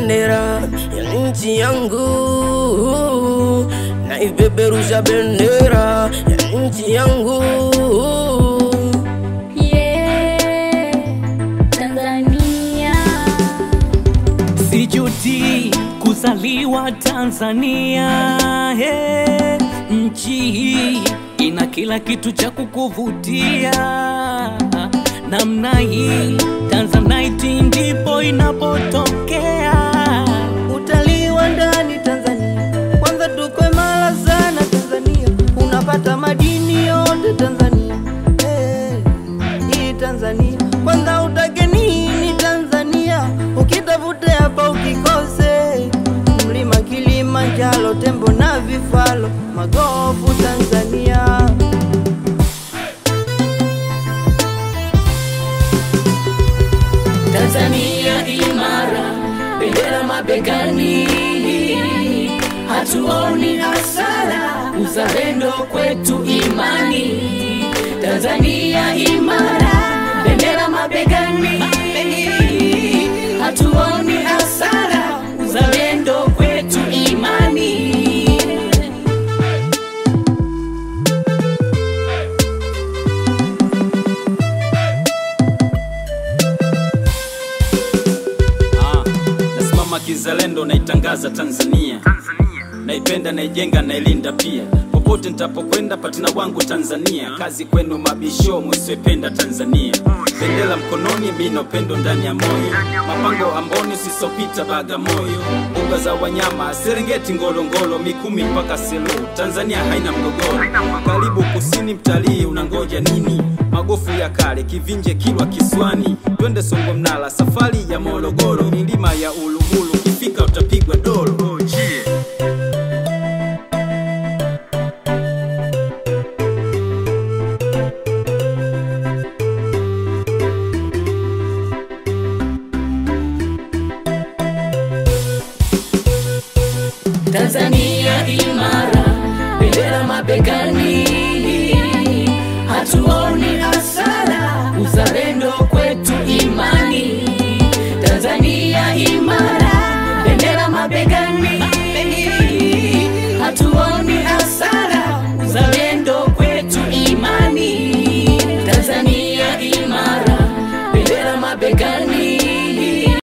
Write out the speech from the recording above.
bendera ya nchi yangu, naipeperusha bendera ya nchi yangu. Tanzania. Sijuti kuzaliwa Tanzania, nchi hii ina kila kitu cha kukuvutia. Namna hii Tanzanite ndipo inapotokea. Utalii wa ndani Tanzania, kwanza tuko imara sana Tanzania. Unapata madini yote Tanzania. Hii Tanzania, kwanza utake nini Tanzania? Ukitafute hapa ukikose, mlima Kilimanjaro, tembo na vifaru, magofu Tanzania. Tanzania imara, bendera mabegani, hatuoni hasara, uzalendo kwetu imani. Tanzania imara, bendera mabegani, hatuoni hasara, uzalendo kwetu imani. Kizalendo naitangaza Tanzania, naipenda, naijenga, nailinda pia. Popote nitapokwenda patina wangu Tanzania. Kazi kwenu mabisho, msipenda Tanzania. Bendera mkononi, mimi upendo ndani ya moyo. Mapango Amboni, sisopita Bagamoyo. Mbuga za wanyama, Serengeti, Ngorongoro, Mikumi mpaka Selu. Tanzania haina mgogoro. Karibu kusini, mtalii unangoja nini? Magofu ya kale, Kivinje, Kilwa, Kiswani. Twende Songo Mnala, safari ya Morogoro, milima ya Uluguru, kifika utapigwa dolo. Tanzania imara, bendera mabegani, hatuoni hasara, uzalendo kwetu imani. Tanzania imara, bendera mabegani, hatuoni hasara, uzalendo kwetu imani. Tanzania imara, bendera mabegani.